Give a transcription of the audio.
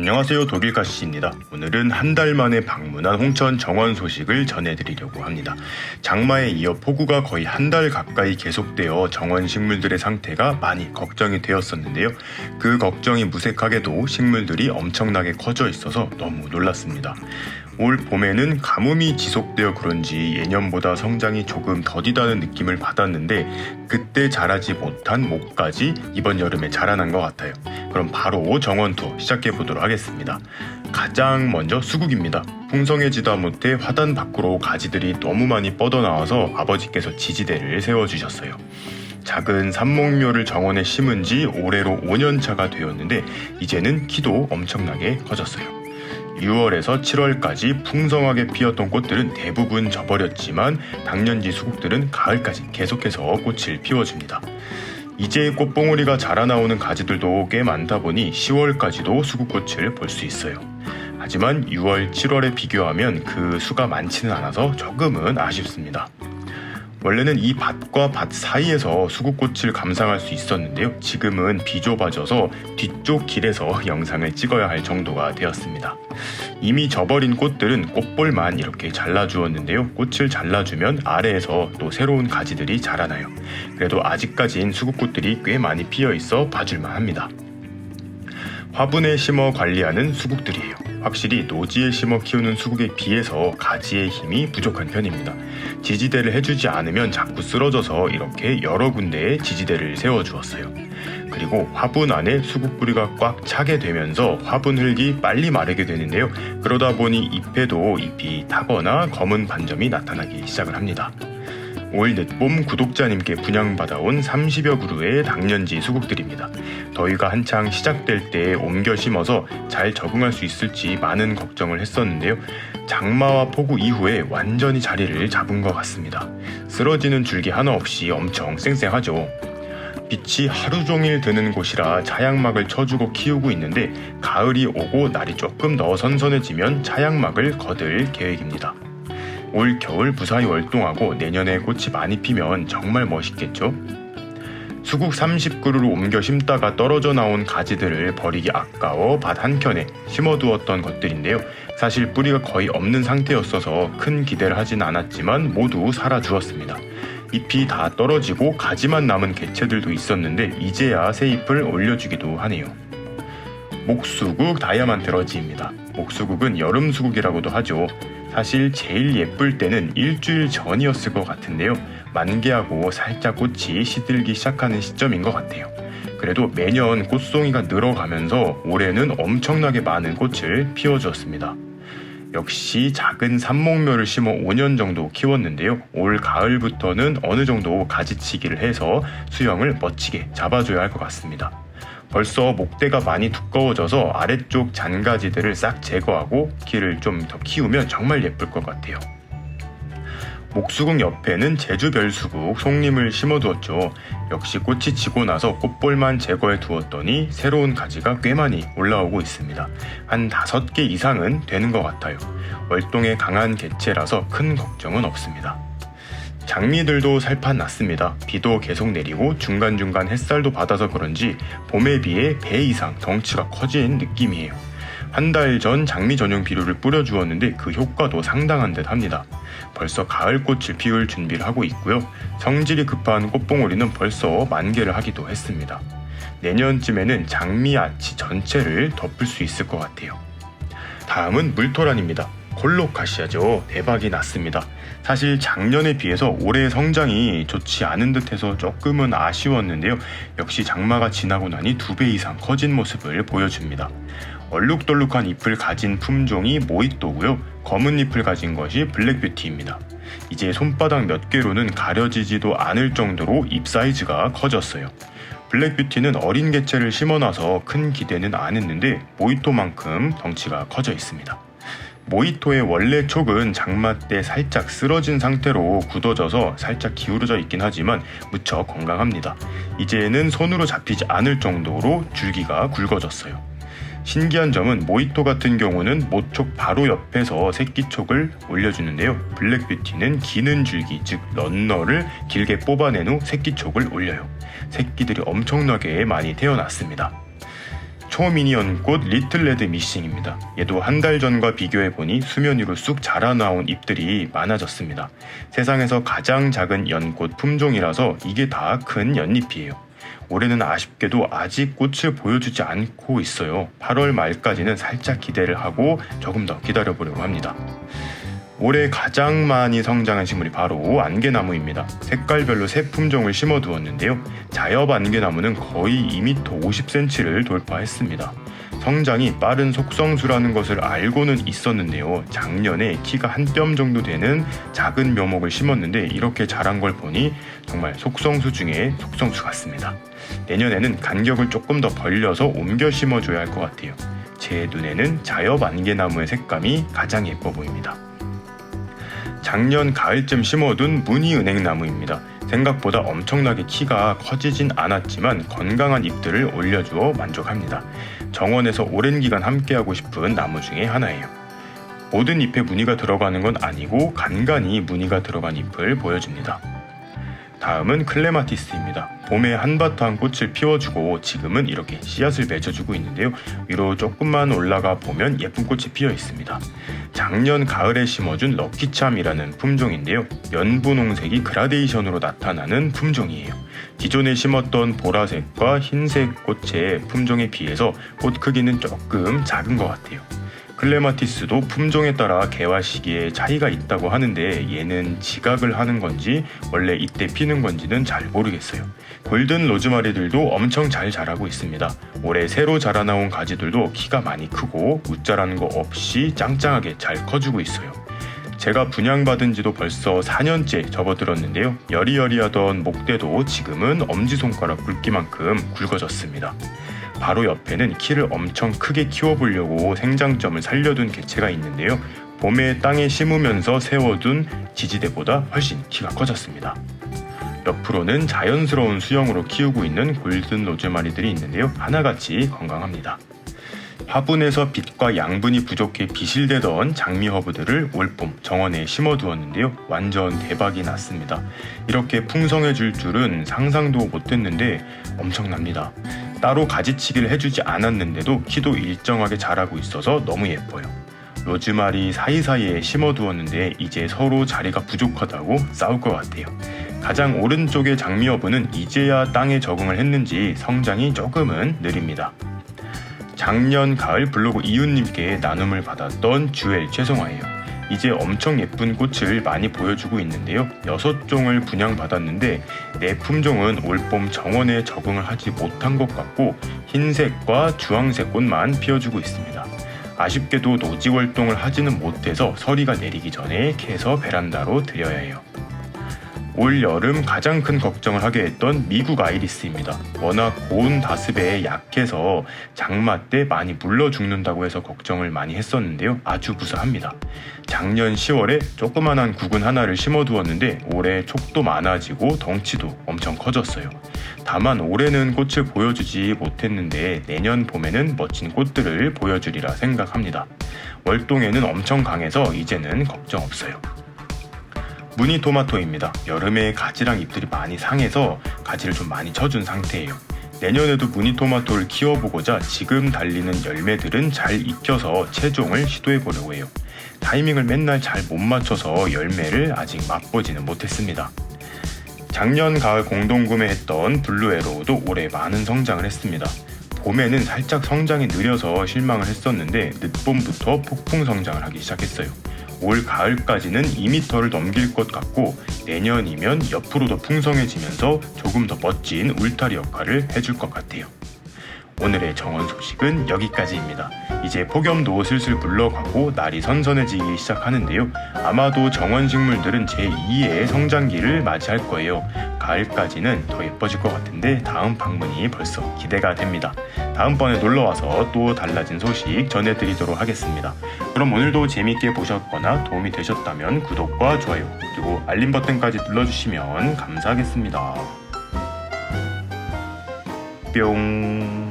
안녕하세요, 독일가시입니다. 오늘은 한 달 만에 방문한 홍천 정원 소식을 전해드리려고 합니다. 장마에 이어 폭우가 거의 한 달 가까이 계속되어 정원 식물들의 상태가 많이 걱정이 되었었는데요. 그 걱정이 무색하게도 식물들이 엄청나게 커져 있어서 너무 놀랐습니다. 올 봄에는 가뭄이 지속되어 그런지 예년보다 성장이 조금 더디다는 느낌을 받았는데 그때 자라지 못한 목까지 이번 여름에 자라난 것 같아요. 그럼 바로 정원 투어 시작해 보도록 하겠습니다. 가장 먼저 수국입니다. 풍성해지다 못해 화단 밖으로 가지들이 너무 많이 뻗어나와서 아버지께서 지지대를 세워주셨어요. 작은 삽목묘를 정원에 심은 지 올해로 5년차가 되었는데 이제는 키도 엄청나게 커졌어요. 6월에서 7월까지 풍성하게 피었던 꽃들은 대부분 져버렸지만 당년지 수국들은 가을까지 계속해서 꽃을 피워줍니다. 이제 꽃봉오리가 자라나오는 가지들도 꽤 많다 보니 10월까지도 수국꽃을 볼 수 있어요. 하지만 6월, 7월에 비교하면 그 수가 많지는 않아서 조금은 아쉽습니다. 원래는 이 밭과 밭 사이에서 수국꽃을 감상할 수 있었는데요. 지금은 비좁아져서 뒤쪽 길에서 영상을 찍어야 할 정도가 되었습니다. 이미 져버린 꽃들은 꽃볼만 이렇게 잘라주었는데요. 꽃을 잘라주면 아래에서 또 새로운 가지들이 자라나요. 그래도 아직까진 수국꽃들이 꽤 많이 피어있어 봐줄만 합니다. 화분에 심어 관리하는 수국들이에요. 확실히 노지에 심어 키우는 수국에 비해서 가지의 힘이 부족한 편입니다. 지지대를 해주지 않으면 자꾸 쓰러져서 이렇게 여러 군데에 지지대를 세워주었어요. 그리고 화분 안에 수국 뿌리가 꽉 차게 되면서 화분 흙이 빨리 마르게 되는데요. 그러다 보니 잎에도 잎이 타거나 검은 반점이 나타나기 시작을 합니다. 올 늦봄 구독자님께 분양받아온 30여 그루의 당년지 수국들입니다. 더위가 한창 시작될 때 옮겨 심어서 잘 적응할 수 있을지 많은 걱정을 했었는데요. 장마와 폭우 이후에 완전히 자리를 잡은 것 같습니다. 쓰러지는 줄기 하나 없이 엄청 쌩쌩하죠. 빛이 하루 종일 드는 곳이라 차양막을 쳐주고 키우고 있는데 가을이 오고 날이 조금 더 선선해지면 차양막을 거둘 계획입니다. 올 겨울 무사히 월동하고 내년에 꽃이 많이 피면 정말 멋있겠죠? 수국 30그루로 옮겨 심다가 떨어져 나온 가지들을 버리기 아까워 밭 한켠에 심어두었던 것들인데요. 사실 뿌리가 거의 없는 상태였어서 큰 기대를 하진 않았지만 모두 살아주었습니다. 잎이 다 떨어지고 가지만 남은 개체들도 있었는데 이제야 새 잎을 올려주기도 하네요. 목수국 다이아만트 러지입니다. 목수국은 여름수국이라고도 하죠. 사실 제일 예쁠 때는 일주일 전이었을 것 같은데요. 만개하고 살짝 꽃이 시들기 시작하는 시점인 것 같아요. 그래도 매년 꽃송이가 늘어가면서 올해는 엄청나게 많은 꽃을 피워주었습니다. 역시 작은 삽목묘를 심어 5년 정도 키웠는데요. 올 가을부터는 어느 정도 가지치기를 해서 수영을 멋지게 잡아줘야 할 것 같습니다. 벌써 목대가 많이 두꺼워져서 아래쪽 잔가지들을 싹 제거하고 키를 좀 더 키우면 정말 예쁠 것 같아요. 목수국 옆에는 제주별수국 송림을 심어두었죠. 역시 꽃이 지고 나서 꽃볼만 제거해 두었더니 새로운 가지가 꽤 많이 올라오고 있습니다. 한 5개 이상은 되는 것 같아요. 월동에 강한 개체라서 큰 걱정은 없습니다. 장미들도 살판 났습니다. 비도 계속 내리고 중간중간 햇살도 받아서 그런지 봄에 비해 배 이상 덩치가 커진 느낌이에요. 한 달 전 장미 전용 비료를 뿌려주었는데 그 효과도 상당한 듯 합니다. 벌써 가을꽃을 피울 준비를 하고 있고요. 성질이 급한 꽃봉오리는 벌써 만개를 하기도 했습니다. 내년쯤에는 장미 아치 전체를 덮을 수 있을 것 같아요. 다음은 물토란입니다. 콜로카시아죠. 대박이 났습니다. 사실 작년에 비해서 올해 성장이 좋지 않은 듯해서 조금은 아쉬웠는데요. 역시 장마가 지나고 나니 2배 이상 커진 모습을 보여줍니다. 얼룩덜룩한 잎을 가진 품종이 모히또고요. 검은 잎을 가진 것이 블랙뷰티입니다. 이제 손바닥 몇 개로는 가려지지도 않을 정도로 잎 사이즈가 커졌어요. 블랙뷰티는 어린 개체를 심어놔서 큰 기대는 안 했는데 모히또만큼 덩치가 커져 있습니다. 모히또의 원래 촉은 장마 때 살짝 쓰러진 상태로 굳어져서 살짝 기울어져 있긴 하지만 무척 건강합니다. 이제는 손으로 잡히지 않을 정도로 줄기가 굵어졌어요. 신기한 점은 모히또 같은 경우는 모촉 바로 옆에서 새끼촉을 올려주는데요. 블랙뷰티는 기는 줄기, 즉 런너를 길게 뽑아낸 후 새끼촉을 올려요. 새끼들이 엄청나게 많이 태어났습니다. 초미니 연꽃 리틀 레드 미싱입니다. 얘도 한 달 전과 비교해보니 수면 위로 쑥 자라나온 잎들이 많아졌습니다. 세상에서 가장 작은 연꽃 품종이라서 이게 다 큰 연잎이에요. 올해는 아쉽게도 아직 꽃을 보여주지 않고 있어요. 8월 말까지는 살짝 기대를 하고 조금 더 기다려보려고 합니다. 올해 가장 많이 성장한 식물이 바로 안개나무입니다. 색깔별로 세 품종을 심어두었는데요. 자엽 안개나무는 거의 2m 50cm를 돌파했습니다. 성장이 빠른 속성수라는 것을 알고는 있었는데요. 작년에 키가 한 뼘 정도 되는 작은 묘목을 심었는데 이렇게 자란 걸 보니 정말 속성수 중에 속성수 같습니다. 내년에는 간격을 조금 더 벌려서 옮겨 심어줘야 할 것 같아요. 제 눈에는 자엽 안개나무의 색감이 가장 예뻐 보입니다. 작년 가을쯤 심어둔 무늬은행나무입니다. 생각보다 엄청나게 키가 커지진 않았지만 건강한 잎들을 올려주어 만족합니다. 정원에서 오랜 기간 함께하고 싶은 나무 중에 하나예요. 모든 잎에 무늬가 들어가는 건 아니고 간간히 무늬가 들어간 잎을 보여줍니다. 다음은 클레마티스입니다. 봄에 한바탕 꽃을 피워주고 지금은 이렇게 씨앗을 맺어주고 있는데요. 위로 조금만 올라가 보면 예쁜 꽃이 피어 있습니다. 작년 가을에 심어준 럭키참이라는 품종인데요. 연분홍색이 그라데이션으로 나타나는 품종이에요. 기존에 심었던 보라색과 흰색 꽃의 품종에 비해서 꽃 크기는 조금 작은 것 같아요. 클레마티스도 품종에 따라 개화 시기에 차이가 있다고 하는데 얘는 지각을 하는 건지 원래 이때 피는 건지는 잘 모르겠어요. 골든 로즈마리들도 엄청 잘 자라고 있습니다. 올해 새로 자라나온 가지들도 키가 많이 크고 웃자라는 거 없이 짱짱하게 잘 커주고 있어요. 제가 분양받은 지도 벌써 4년째 접어들었는데요. 여리여리하던 목대도 지금은 엄지손가락 굵기만큼 굵어졌습니다. 바로 옆에는 키를 엄청 크게 키워보려고 생장점을 살려둔 개체가 있는데요. 봄에 땅에 심으면서 세워둔 지지대보다 훨씬 키가 커졌습니다. 옆으로는 자연스러운 수영으로 키우고 있는 골든 로즈마리들이 있는데요. 하나같이 건강합니다. 화분에서 빛과 양분이 부족해 비실대던 장미 허브들을 올봄 정원에 심어두었는데요. 완전 대박이 났습니다. 이렇게 풍성해질 줄은 상상도 못했는데 엄청납니다. 따로 가지치기를 해주지 않았는데도 키도 일정하게 자라고 있어서 너무 예뻐요. 로즈마리 사이사이에 심어두었는데 이제 서로 자리가 부족하다고 싸울 것 같아요. 가장 오른쪽의 장미허브는 이제야 땅에 적응을 했는지 성장이 조금은 느립니다. 작년 가을 블로그 이웃님께 나눔을 받았던 주엘 채송화예요. 이제 엄청 예쁜 꽃을 많이 보여주고 있는데요. 6종을 분양받았는데 4품종은 올봄 정원에 적응을 하지 못한 것 같고 흰색과 주황색 꽃만 피워주고 있습니다. 아쉽게도 노지 활동을 하지는 못해서 서리가 내리기 전에 캐서 베란다로 들여야 해요. 올 여름 가장 큰 걱정을 하게 했던 미국 아이리스입니다. 워낙 고온 다습에 약해서 장마 때 많이 물러 죽는다고 해서 걱정을 많이 했었는데요. 아주 무사합니다. 작년 10월에 조그만한 구근 하나를 심어두었는데 올해 촉도 많아지고 덩치도 엄청 커졌어요. 다만 올해는 꽃을 보여주지 못했는데 내년 봄에는 멋진 꽃들을 보여주리라 생각합니다. 월동에는 엄청 강해서 이제는 걱정 없어요. 무늬토마토입니다. 여름에 가지랑 잎들이 많이 상해서 가지를 좀 많이 쳐준 상태예요. 내년에도 무늬토마토를 키워보고자 지금 달리는 열매들은 잘 익혀서 채종을 시도해보려고 해요. 타이밍을 맨날 잘 못 맞춰서 열매를 아직 맛보지는 못했습니다. 작년 가을 공동구매했던 블루에로우도 올해 많은 성장을 했습니다. 봄에는 살짝 성장이 느려서 실망을 했었는데 늦봄부터 폭풍 성장을 하기 시작했어요. 올 가을까지는 2m를 넘길 것 같고 내년이면 옆으로 더 풍성해지면서 조금 더 멋진 울타리 역할을 해줄 것 같아요. 오늘의 정원 소식은 여기까지입니다. 이제 폭염도 슬슬 물러가고 날이 선선해지기 시작하는데요. 아마도 정원 식물들은 제2의 성장기를 맞이할 거예요. 가을까지는 더 예뻐질 것 같은데 다음 방문이 벌써 기대가 됩니다. 다음번에 놀러와서 또 달라진 소식 전해드리도록 하겠습니다. 그럼 오늘도 재밌게 보셨거나 도움이 되셨다면 구독과 좋아요 그리고 알림 버튼까지 눌러주시면 감사하겠습니다. 뿅.